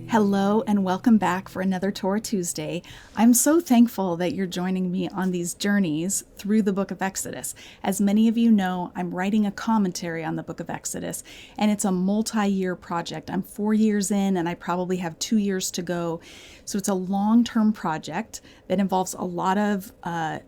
Hello and welcome back for another Torah Tuesday. I'm so thankful that you're joining me on these journeys through the book of Exodus. As many of you know, I'm writing a commentary on the book of Exodus, and it's a multi-year project. I'm 4 years in, and I probably have 2 years to go. So it's a long-term project that involves a lot of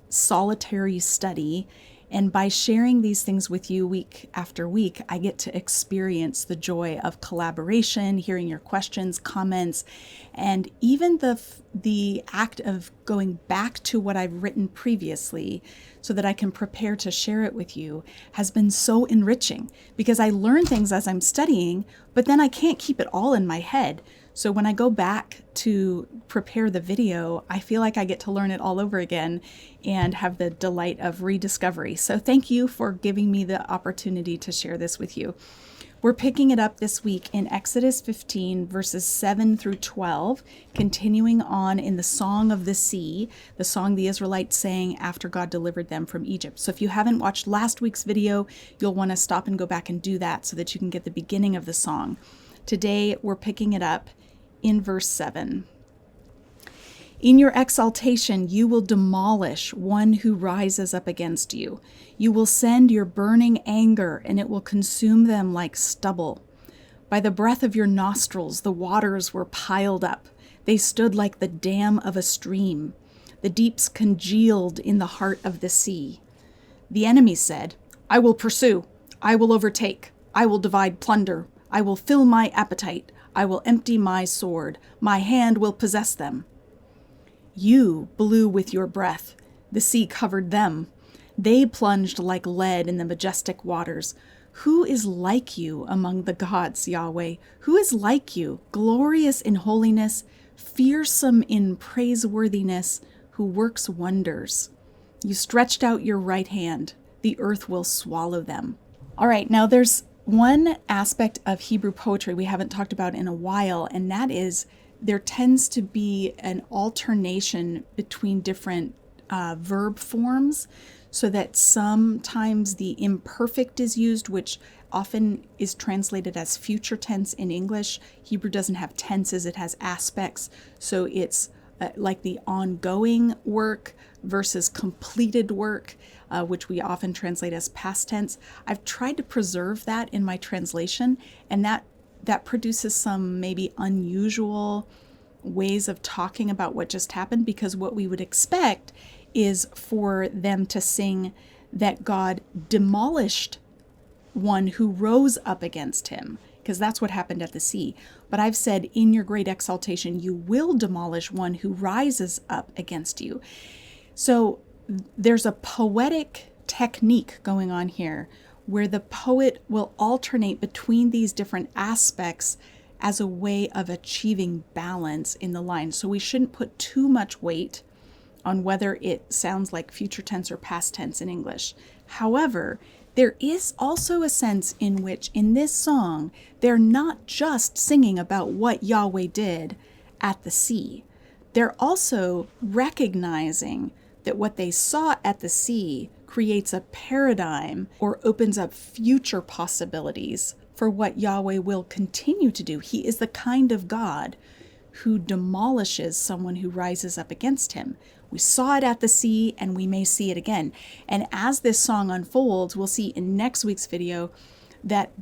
solitary study. And by sharing these things with you week after week, I get to experience the joy of collaboration, hearing your questions, comments, and even the act of going back to what I've written previously so that I can prepare to share it with you has been so enriching, because I learn things as I'm studying, but then I can't keep it all in my head. So when I go back to prepare the video, I feel like I get to learn it all over again and have the delight of rediscovery. So thank you for giving me the opportunity to share this with you. We're picking it up this week in Exodus 15, verses 7 through 12, continuing on in the Song of the Sea, the song the Israelites sang after God delivered them from Egypt. So if you haven't watched last week's video, you'll want to stop and go back and do that so that you can get the beginning of the song. Today, we're picking it up in verse 7. In your exaltation, you will demolish one who rises up against you. You will send your burning anger, and it will consume them like stubble. By the breath of your nostrils, the waters were piled up. They stood like the dam of a stream. The deeps congealed in the heart of the sea. The enemy said, I will pursue. I will overtake. I will divide plunder. I will fill my appetite. I will empty my sword. My hand will possess them. You blew with your breath. The sea covered them. They plunged like lead in the majestic waters. Who is like you among the gods, Yahweh? Who is like you, glorious in holiness, fearsome in praiseworthiness, who works wonders? You stretched out your right hand. The earth will swallow them. All right, now there's one aspect of Hebrew poetry we haven't talked about in a while, and that is there tends to be an alternation between different verb forms, so that sometimes the imperfect is used, which often is translated as future tense in English. Hebrew doesn't have tenses, it has aspects, so it's like the ongoing work versus completed work, which we often translate as past tense. I've tried to preserve that in my translation, and that produces some maybe unusual ways of talking about what just happened, because what we would expect is for them to sing that God demolished one who rose up against him, because that's what happened at the sea. But I've said, in your great exaltation, you will demolish one who rises up against you. So there's a poetic technique going on here where the poet will alternate between these different aspects as a way of achieving balance in the line. So we shouldn't put too much weight on whether it sounds like future tense or past tense in English. However, there is also a sense in which in this song, they're not just singing about what Yahweh did at the sea. They're also recognizing that what they saw at the sea creates a paradigm or opens up future possibilities for what Yahweh will continue to do. He is the kind of God who demolishes someone who rises up against him. We saw it at the sea, and we may see it again. And as this song unfolds, we'll see in next week's video that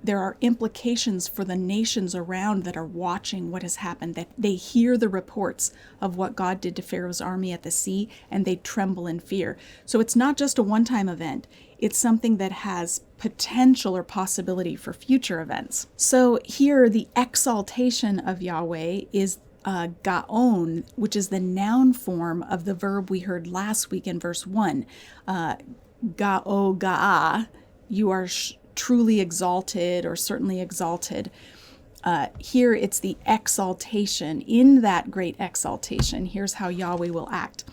there are implications for the nations around that are watching what has happened, that they hear the reports of what God did to Pharaoh's army at the sea, and they tremble in fear. So it's not just a one-time event. It's something that has potential or possibility for future events. So here, the exaltation of Yahweh is gaon, which is the noun form of the verb we heard last week in verse 1. Ga'o, ga'a, you are truly exalted, or certainly exalted. Here it's the exaltation. In that great exaltation, here's how Yahweh will act.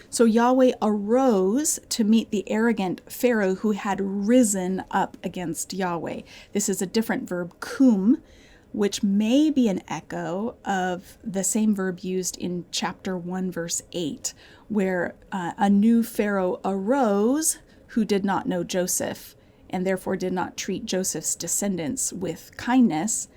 So Yahweh arose to meet the arrogant Pharaoh who had risen up against Yahweh. This is a different verb, kum, which may be an echo of the same verb used in chapter 1, verse 8, where a new Pharaoh arose who did not know Joseph, and therefore did not treat Joseph's descendants with kindness,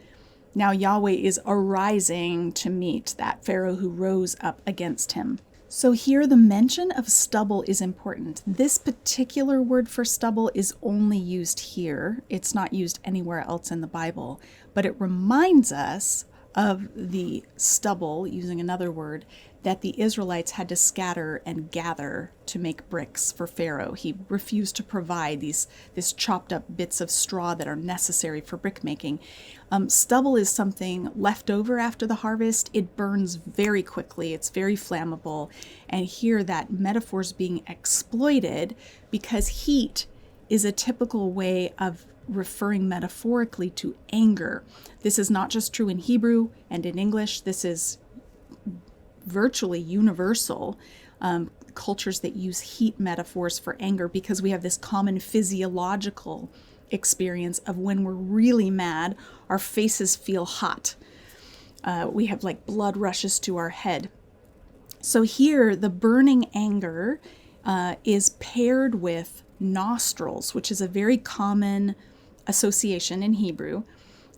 now Yahweh is arising to meet that Pharaoh who rose up against him. So here the mention of stubble is important. This particular word for stubble is only used here. It's not used anywhere else in the Bible, but it reminds us of the stubble, using another word, that the Israelites had to scatter and gather to make bricks for Pharaoh. He refused to provide this chopped up bits of straw that are necessary for brick making. Stubble is something left over after the harvest. It burns very quickly. It's very flammable. And here that metaphor is being exploited because heat is a typical way of referring metaphorically to anger. This is not just true in Hebrew and in English. This is virtually universal. Cultures that use heat metaphors for anger, because we have this common physiological experience of when we're really mad, our faces feel hot. We have like blood rushes to our head. So here the burning anger is paired with nostrils, which is a very common association in Hebrew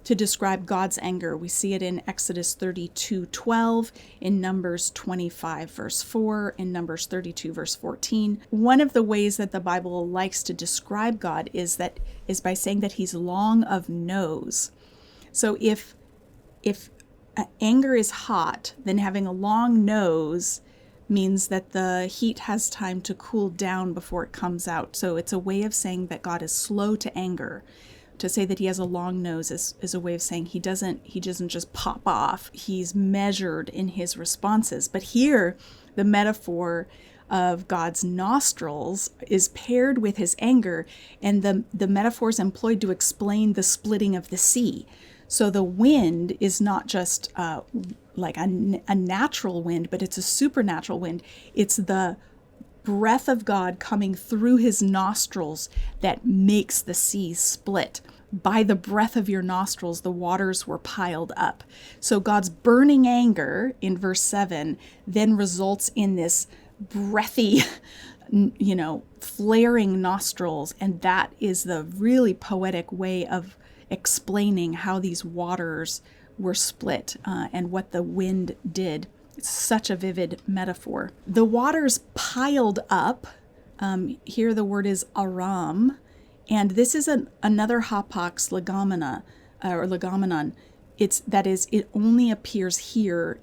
to describe God's anger. We see it in Exodus 32:12, in Numbers 25 verse 4, in Numbers 32 verse 14. One of the ways that the Bible likes to describe God is by saying that he's long of nose. So if anger is hot, then having a long nose means that the heat has time to cool down before it comes out. So it's a way of saying that God is slow to anger. To say that he has a long nose is a way of saying he doesn't just pop off. He's measured in his responses. But here, the metaphor of God's nostrils is paired with his anger, and the metaphor is employed to explain the splitting of the sea. So the wind is not just like a natural wind, but it's a supernatural wind. It's the breath of God coming through his nostrils that makes the sea split. By the breath of your nostrils, the waters were piled up. So God's burning anger in verse 7 then results in this breathy, flaring nostrils. And that is the really poetic way of explaining how these waters were split and what the wind did. It's such a vivid metaphor. The waters piled up. Here the word is aram, and this is another hapax legomena or legomenon. It only appears here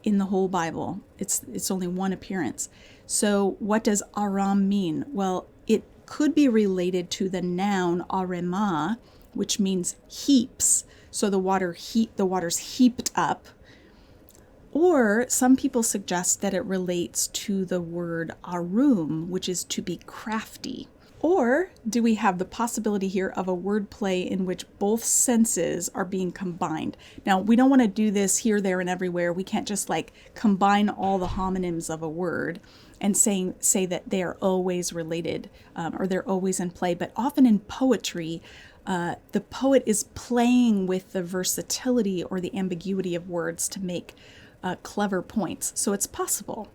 in the whole Bible. It's only one appearance. So what does aram mean? Well, it could be related to the noun arema, which means heaps. So the water's heaped up. Or some people suggest that it relates to the word arum, which is to be crafty. Or do we have the possibility here of a word play in which both senses are being combined? Now, we don't want to do this here, there, and everywhere. We can't just combine all the homonyms of a word and say that they are always related or they're always in play. But often in poetry, the poet is playing with the versatility or the ambiguity of words to make clever points. So it's possible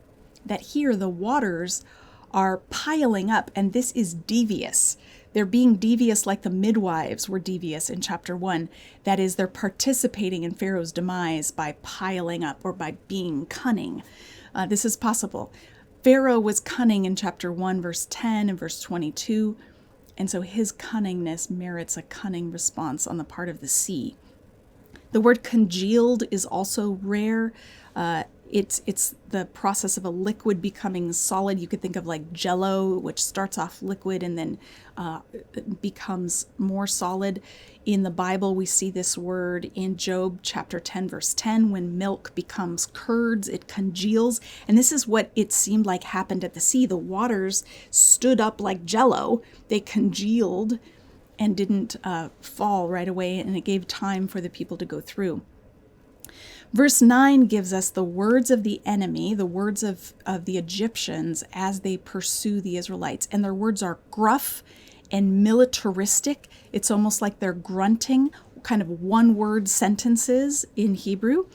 that here the waters are piling up, and this is devious. They're being devious like the midwives were devious in chapter 1. That is, they're participating in Pharaoh's demise by piling up or by being cunning. This is possible. Pharaoh was cunning in chapter 1, verse 10 and verse 22, and so his cunningness merits a cunning response on the part of the sea. The word congealed is also rare. It's the process of a liquid becoming solid. You could think of like Jell-O, which starts off liquid and then becomes more solid. In the Bible, we see this word in Job chapter 10, verse 10, when milk becomes curds, it congeals. And this is what it seemed like happened at the sea. The waters stood up like Jell-O. They congealed and didn't fall right away, and it gave time for the people to go through. Verse 9 gives us the words of the enemy, the words of the Egyptians as they pursue the Israelites. And their words are gruff and militaristic. It's almost like they're grunting, kind of one-word sentences in Hebrew.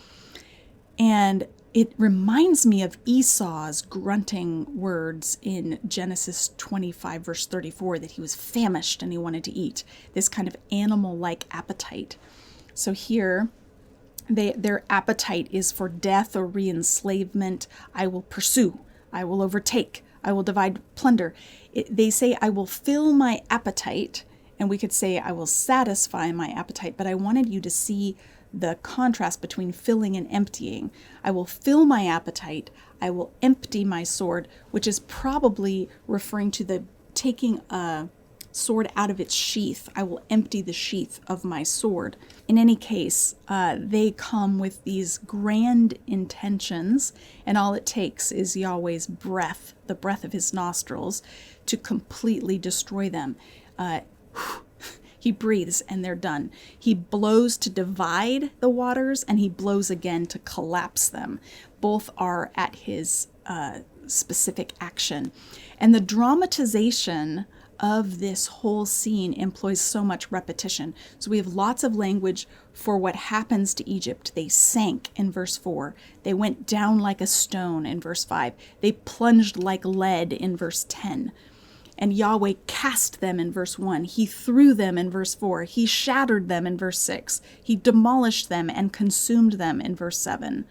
And It reminds me of Esau's grunting words in Genesis 25, verse 34, that he was famished and he wanted to eat. This kind of animal-like appetite. So here, their appetite is for death or re-enslavement. I will pursue. I will overtake. I will divide plunder. They say, I will fill my appetite. And we could say, I will satisfy my appetite. But I wanted you to see the contrast between filling and emptying. I will fill my appetite. I will empty my sword, which is probably referring to the taking a sword out of its sheath. I will empty the sheath of my sword. In any case, they come with these grand intentions, and all it takes is Yahweh's breath, the breath of his nostrils, to completely destroy them. He breathes and they're done. He blows to divide the waters, and he blows again to collapse them. Both are at his specific action. And the dramatization of this whole scene employs so much repetition. So we have lots of language for what happens to Egypt. They sank in verse 4. They went down like a stone in verse 5. They plunged like lead in verse 10. And Yahweh cast them in verse 1. He threw them in verse 4. He shattered them in verse 6. He demolished them and consumed them in verse 7.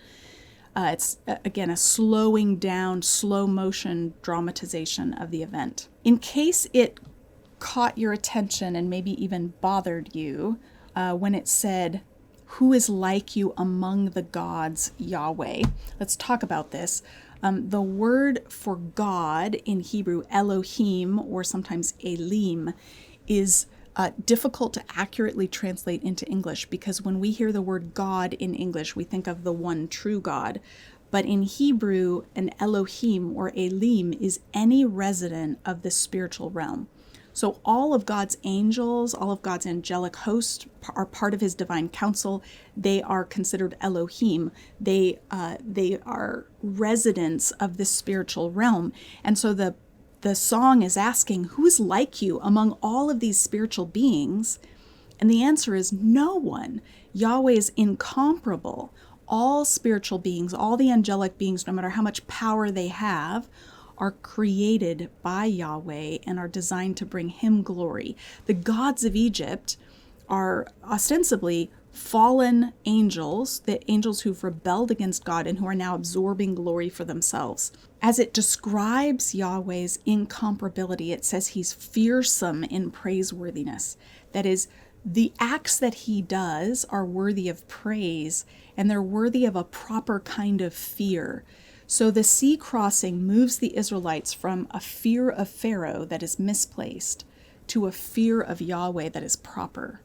It's, again, a slowing down, slow motion dramatization of the event. In case it caught your attention and maybe even bothered you when it said, "Who is like you among the gods, Yahweh?" Let's talk about this. The word for God in Hebrew, Elohim, or sometimes Elim, is difficult to accurately translate into English, because when we hear the word God in English, we think of the one true God. But in Hebrew, an Elohim or Elim is any resident of the spiritual realm. So all of God's angels, all of God's angelic hosts are part of his divine council. They are considered Elohim. They are residents of this spiritual realm. And so the song is asking, who is like you among all of these spiritual beings? And the answer is no one. Yahweh is incomparable. All spiritual beings, all the angelic beings, no matter how much power they have, are created by Yahweh and are designed to bring him glory. The gods of Egypt are ostensibly fallen angels, the angels who've rebelled against God and who are now absorbing glory for themselves. As it describes Yahweh's incomparability, it says he's fearsome in praiseworthiness. That is, the acts that he does are worthy of praise, and they're worthy of a proper kind of fear. So the sea crossing moves the Israelites from a fear of Pharaoh that is misplaced to a fear of Yahweh that is proper.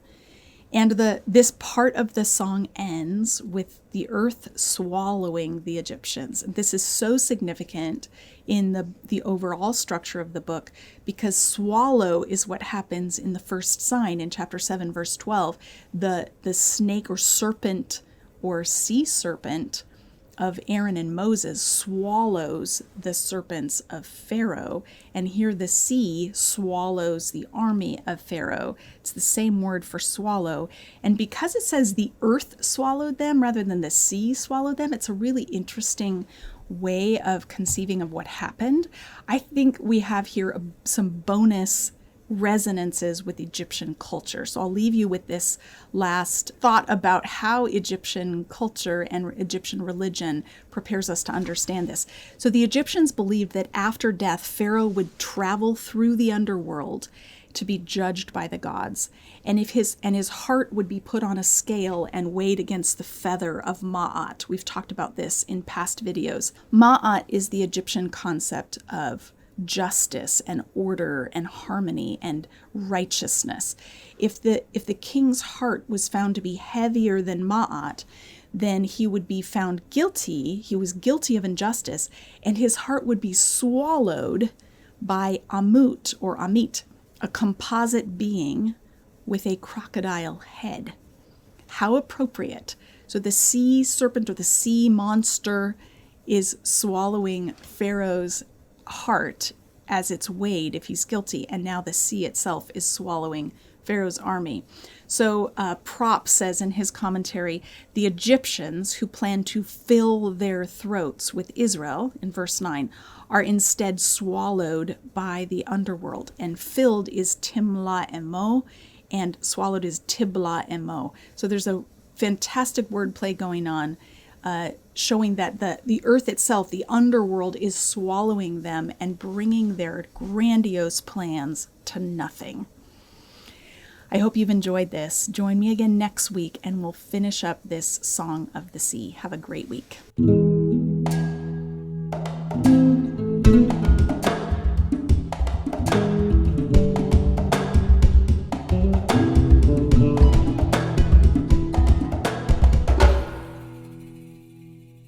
And this part of the song ends with the earth swallowing the Egyptians. This is so significant in the overall structure of the book, because swallow is what happens in the first sign in chapter 7, verse 12. The snake or serpent or sea serpent of Aaron and Moses swallows the serpents of Pharaoh, and here the sea swallows the army of Pharaoh. It's the same word for swallow, and because it says the earth swallowed them rather than the sea swallowed them, it's a really interesting way of conceiving of what happened. I think we have here some bonus resonances with Egyptian culture. So I'll leave you with this last thought about how Egyptian culture and Egyptian religion prepares us to understand this. So the Egyptians believed that after death, Pharaoh would travel through the underworld to be judged by the gods, and his heart would be put on a scale and weighed against the feather of Ma'at. We've talked about this in past videos. Ma'at is the Egyptian concept of justice and order and harmony and righteousness. If the king's heart was found to be heavier than Ma'at, then he would be found guilty. He was guilty of injustice, and his heart would be swallowed by Amut or Amit, a composite being with a crocodile head. How appropriate. So the sea serpent or the sea monster is swallowing Pharaoh's heart as it's weighed if he's guilty, and now the sea itself is swallowing Pharaoh's army. So Propp says in his commentary, the Egyptians who plan to fill their throats with Israel, in verse 9, are instead swallowed by the underworld. And filled is Timla Emo, and swallowed is Tibla Emo. So there's a fantastic wordplay going on, showing that the earth itself, the underworld, is swallowing them and bringing their grandiose plans to nothing. I hope you've enjoyed this. Join me again next week and we'll finish up this Song of the Sea. Have a great week.